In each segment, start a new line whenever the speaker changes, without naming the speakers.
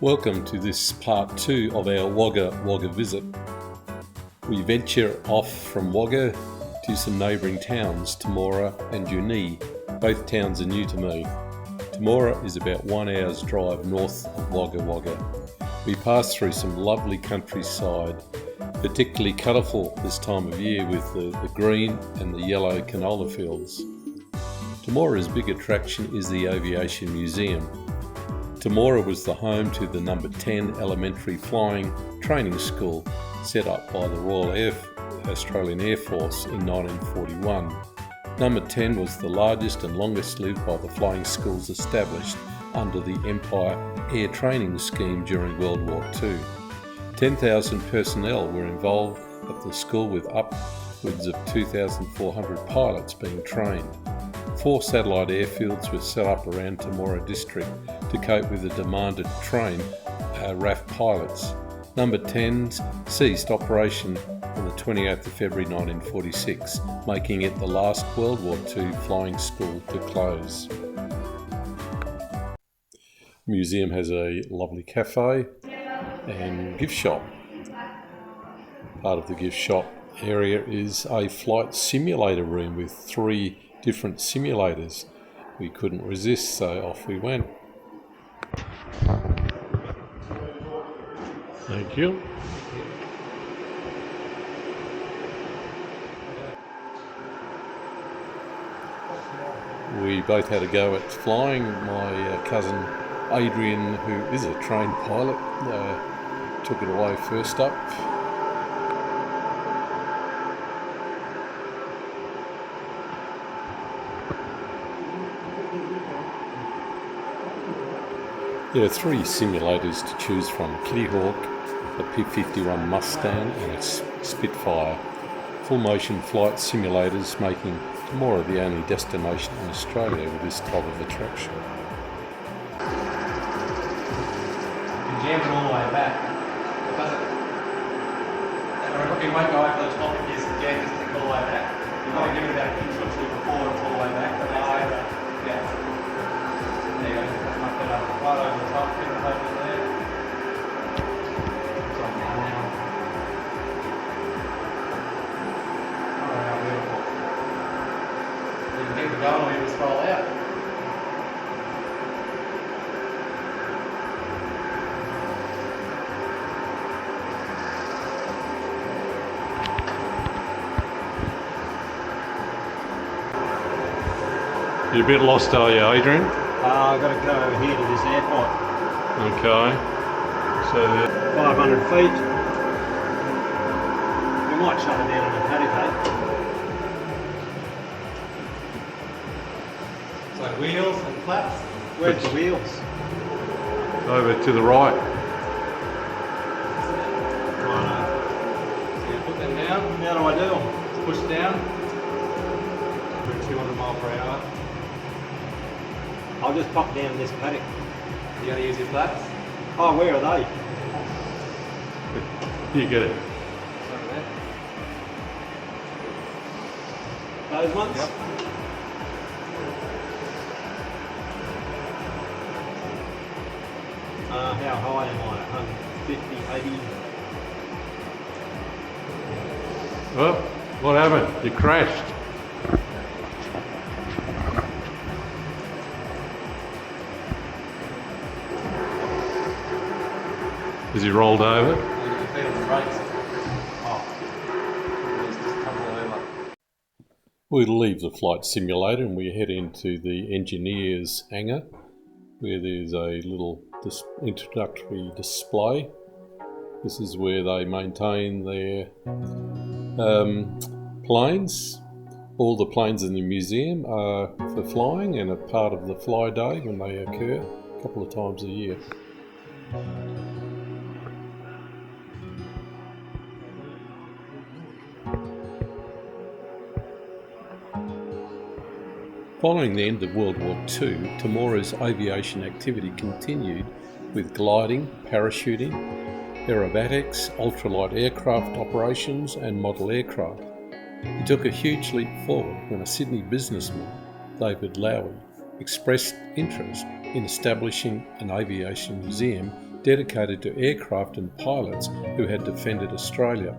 Welcome to this part 2 of our Wagga visit. We venture off from Wagga to some neighbouring towns, Temora and Junee. Both towns are new to me. Temora is about 1 hour's drive north of Wagga. We pass through some lovely countryside, particularly colourful this time of year with the green and the yellow canola fields. Temora's big attraction is the Aviation Museum. Temora was the home to the number 10 elementary flying training school set up by the Royal Australian Air Force in 1941. Number 10 was the largest and longest lived by the flying schools established under the Empire Air Training Scheme during World War II. 10,000 personnel were involved at the school with upwards of 2,400 pilots being trained. 4 satellite airfields were set up around Temora district to cope with the demand to train RAF pilots. Number 10 ceased operation on the 28th of February 1946, making it the last World War II flying school to close. The museum has a lovely cafe and gift shop. Part of the gift shop area is a flight simulator room with 3 different simulators. We couldn't resist, so off we went. Thank you. We both had a go at flying. My cousin Adrian, who is a trained pilot, took it away first up. There are 3 simulators to choose from: Kitty Hawk, a P-51 Mustang and a Spitfire. Full motion flight simulators making Temora the only destination in Australia with this type of attraction.
You jam it all the way back. It won't go over the top if you jam this thing all the way back. You've got to give it about an inch or 2 before it's all the way back. Yeah. There you go. That's much better. Right over the top, get it over there. It's on now. Oh, how beautiful. You can keep it going or you just roll out.
You're a bit lost, are you, Adrian?
I've got to go over here to this airport.
Okay. So
500 feet. We might shut it down on the paddock,
So wheels and flaps.
Where's the wheels?
over to the right.
Righto. So you put them down.
How do I do?
Push down. We're 200 mile per hour.
I'll just pop down this paddock.
You going to use your flaps?
Oh, where are they?
You get it.
Over there.
Those ones?
Yep.
How high am I? 150, 80?
Oh, what happened? You crashed. Has he rolled over?
You can feed on the brakes. Oh. Just tumble over.
We leave the flight simulator and we head into the engineer's hangar, where there's a little introductory display. This is where they maintain their planes. All the planes in the museum are for flying and a part of the fly day when they occur a couple of times a year. Following the end of World War II, Temora's aviation activity continued with gliding, parachuting, aerobatics, ultralight aircraft operations and model aircraft. It took a huge leap forward when a Sydney businessman, David Lowy, expressed interest in establishing an aviation museum dedicated to aircraft and pilots who had defended Australia.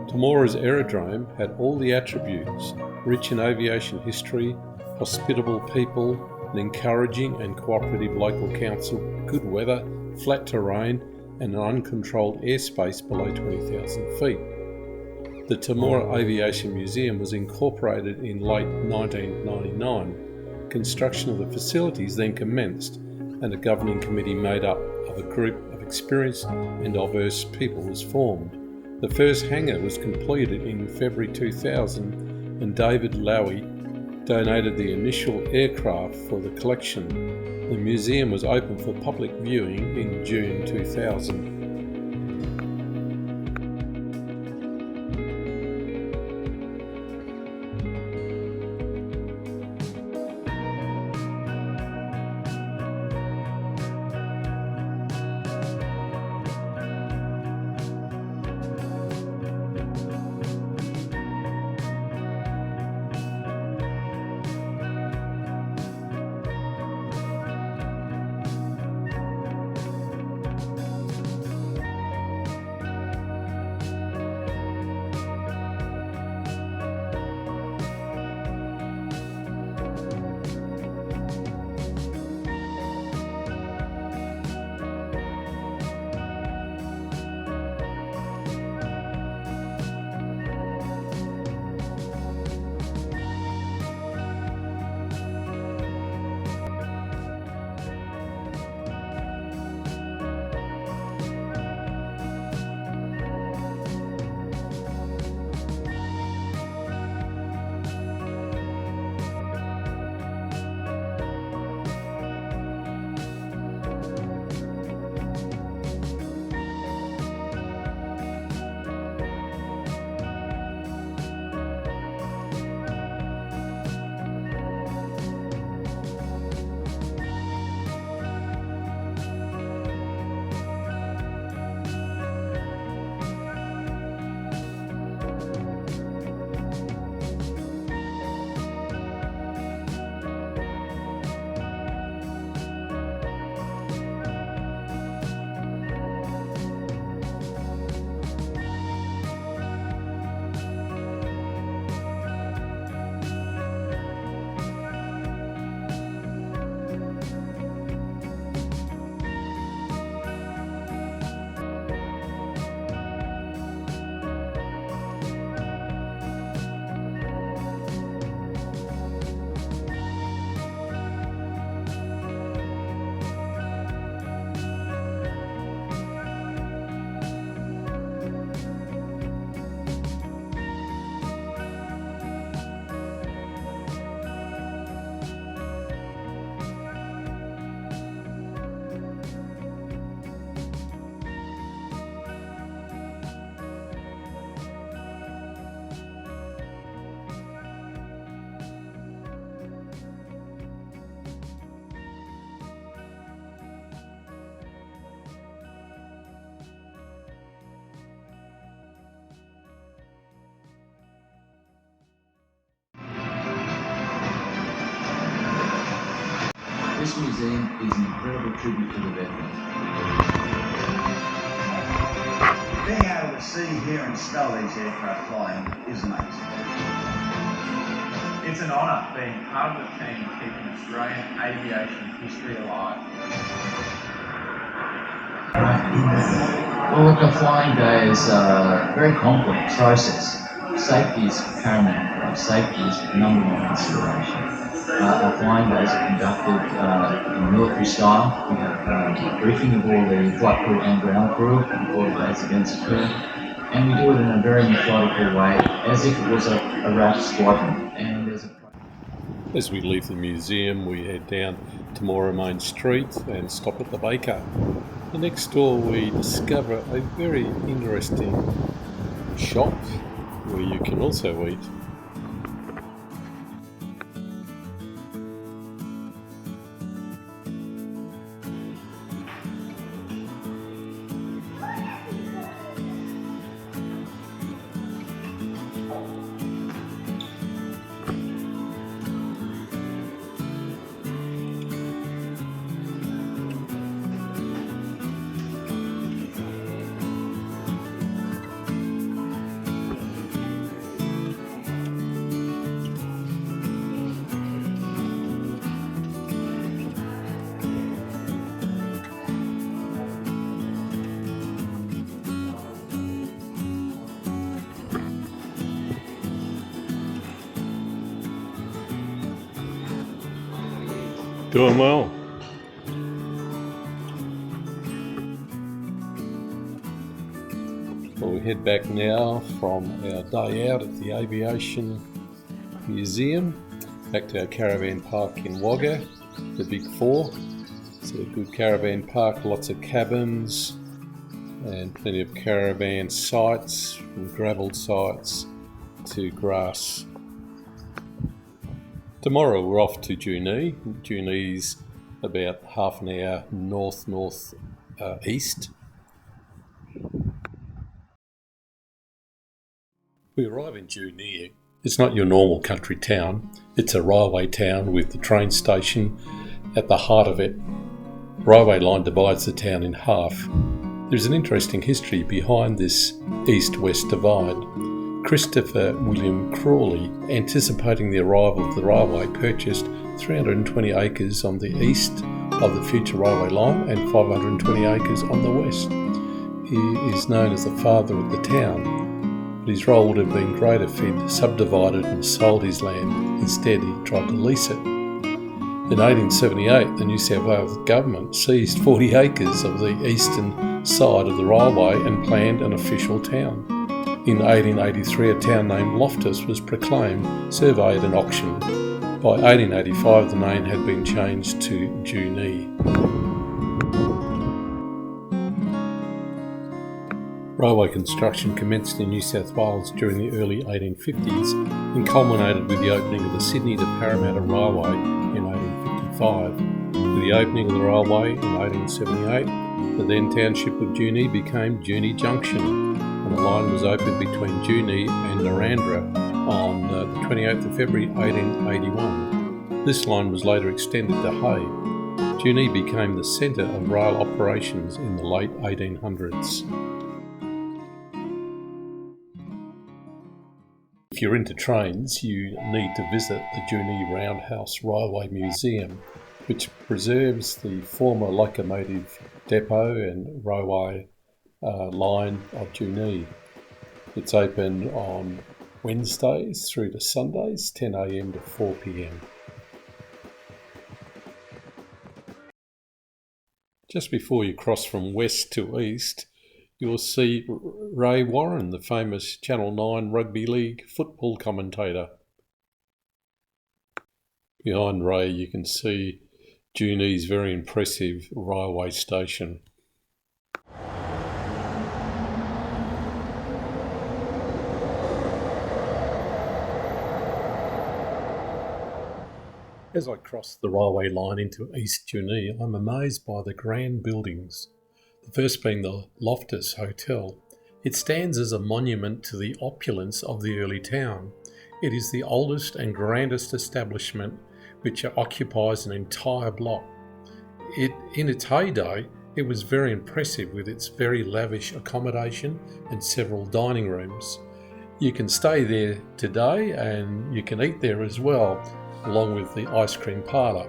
Temora's aerodrome had all the attributes: rich in aviation history, hospitable people, an encouraging and cooperative local council, good weather, flat terrain, and an uncontrolled airspace below 20,000 feet. The Temora Aviation Museum was incorporated in late 1999. Construction of the facilities then commenced, and a governing committee made up of a group of experienced and diverse people was formed. The first hangar was completed in February 2000, and David Lowy donated the initial aircraft for the collection. The museum was open for public viewing in June 2000.
This museum is an incredible tribute to the veterans.
Being able to see, hear and smell these aircraft flying is amazing.
It's an honour being part of the team keeping Australian aviation history alive.
Well, look, a flying day is a very complex process. Safety is paramount for us. Safety is the number one consideration. Our flying days are conducted in military style. We have briefing of all the flight crew and ground crew before the day's events occur. And we do it in a very methodical way, as if it was a RAF squadron. And
As we leave the museum, we head down Temora Main Street and stop at the baker. And next door we discover a very interesting shop where you can also eat. Doing well. Well, we head back now from our day out at the Aviation Museum, back to our caravan park in Wagga, the Big Four. It's a good caravan park, lots of cabins and plenty of caravan sites, from gravel sites to grass. Tomorrow we're off to Junee. Junee's about half an hour north-east. We arrive in Junee. It's not your normal country town. It's a railway town with the train station at the heart of it. The railway line divides the town in half. There's an interesting history behind this east-west divide. Christopher William Crawley, anticipating the arrival of the railway, purchased 320 acres on the east of the future railway line and 520 acres on the west. He is known as the father of the town, but his role would have been greater if he'd subdivided and sold his land. Instead, he tried to lease it. In 1878, the New South Wales government seized 40 acres of the eastern side of the railway and planned an official town. In 1883, a town named Loftus was proclaimed, surveyed and auctioned. By 1885, the name had been changed to Junee. Railway construction commenced in New South Wales during the early 1850s and culminated with the opening of the Sydney to Parramatta Railway in 1855. With the opening of the railway in 1878, the then township of Junee became Junee Junction, and the line was opened between Junee and Narrandera on the 28th of February 1881. This line was later extended to Hay. Junee became the centre of rail operations in the late 1800s. If you're into trains, you need to visit the Junee Roundhouse Railway Museum, which preserves the former locomotive depot and railway line of Junee. It's open on Wednesdays through to Sundays, 10 a.m. to 4 p.m. Just before you cross from west to east, you'll see Ray Warren, the famous Channel 9 Rugby League football commentator. Behind Ray you can see Junee's very impressive railway station. As I cross the railway line into East Junee, I'm amazed by the grand buildings. The first being the Loftus Hotel. It stands as a monument to the opulence of the early town. It is the oldest and grandest establishment which occupies an entire block. In its heyday, it was very impressive with its very lavish accommodation and several dining rooms. You can stay there today and you can eat there as well, along with the ice cream parlour.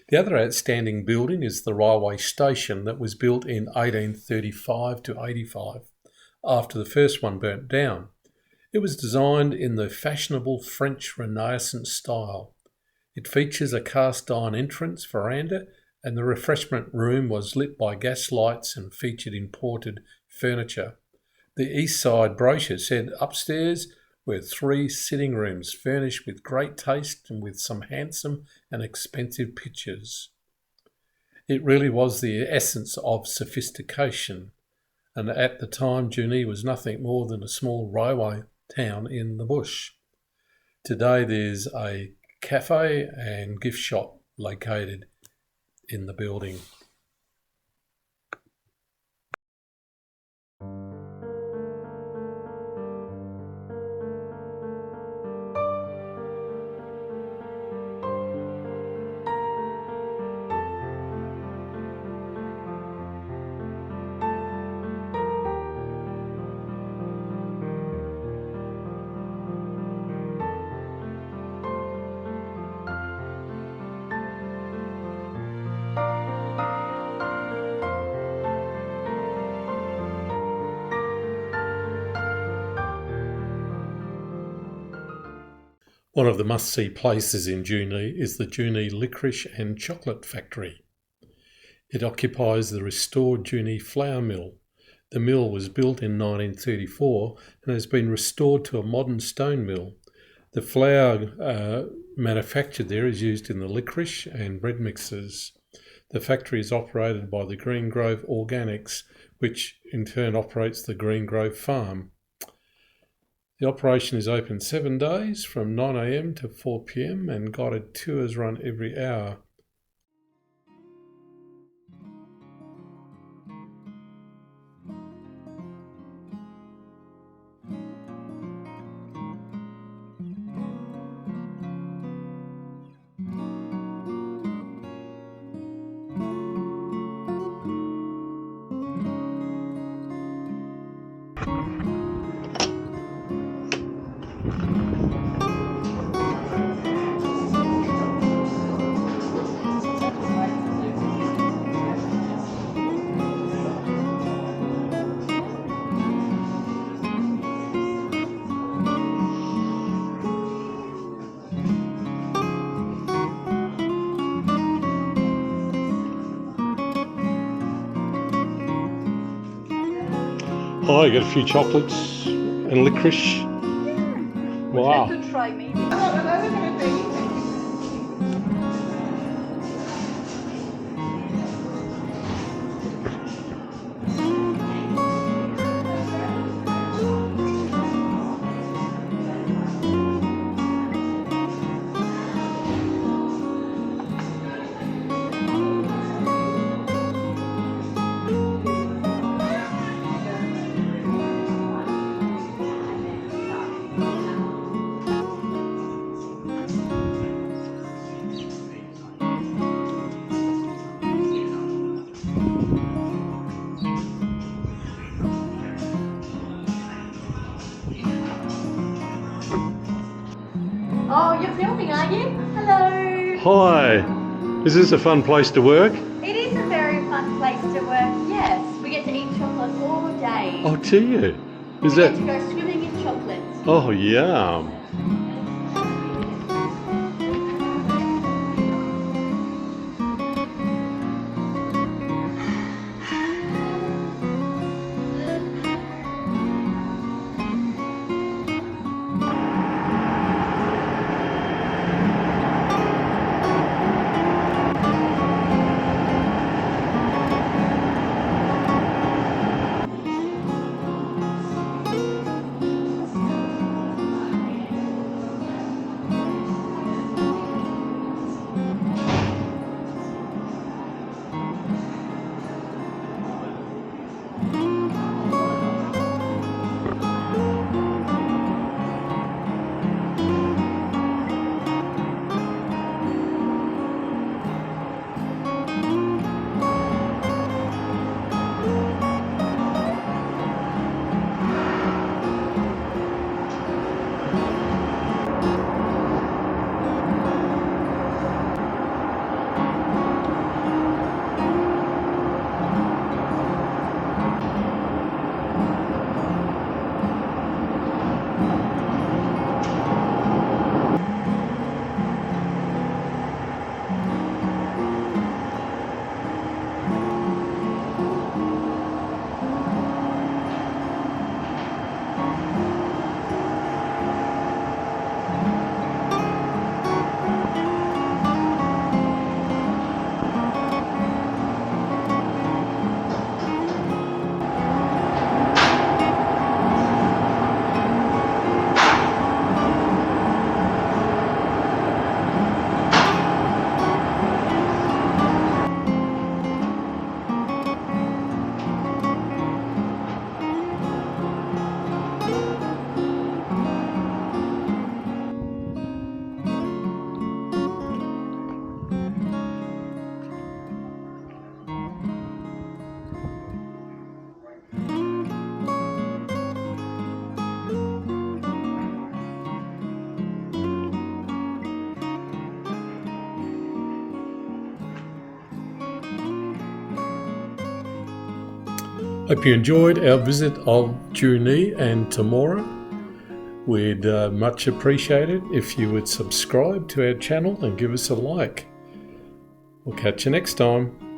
The other outstanding building is the railway station that was built in 1835 to 85, after the first one burnt down. It was designed in the fashionable French Renaissance style. It features a cast iron entrance veranda, and the refreshment room was lit by gas lights and featured imported furniture. The east side brochure said upstairs were 3 sitting rooms furnished with great taste and with some handsome and expensive pictures. It really was the essence of sophistication, and at the time Junee was nothing more than a small railway town in the bush. Today there's a cafe and gift shop located in the building. One of the must-see places in Junee is the Junee Licorice and Chocolate Factory. It occupies the restored Junee flour mill. The mill was built in 1934 and has been restored to a modern stone mill. The flour manufactured there is used in the licorice and bread mixes. The factory is operated by the Green Grove Organics, which in turn operates the Green Grove Farm. The operation is open 7 days from 9 a.m. to 4 p.m. and guided tours run every hour. Oh, you got a few chocolates and licorice. Wow.
I could try maybe. Oh, you're filming, are you? Hello.
Hi. Is this a fun place to work?
It is a very fun place to work, yes. We get to eat chocolate all day.
Oh, do you? Is
we
that?
get to go swimming in chocolate.
Oh, yum. Hope you enjoyed our visit of Junee and Temora. We'd much appreciate it if you would subscribe to our channel and give us a like. We'll catch you next time.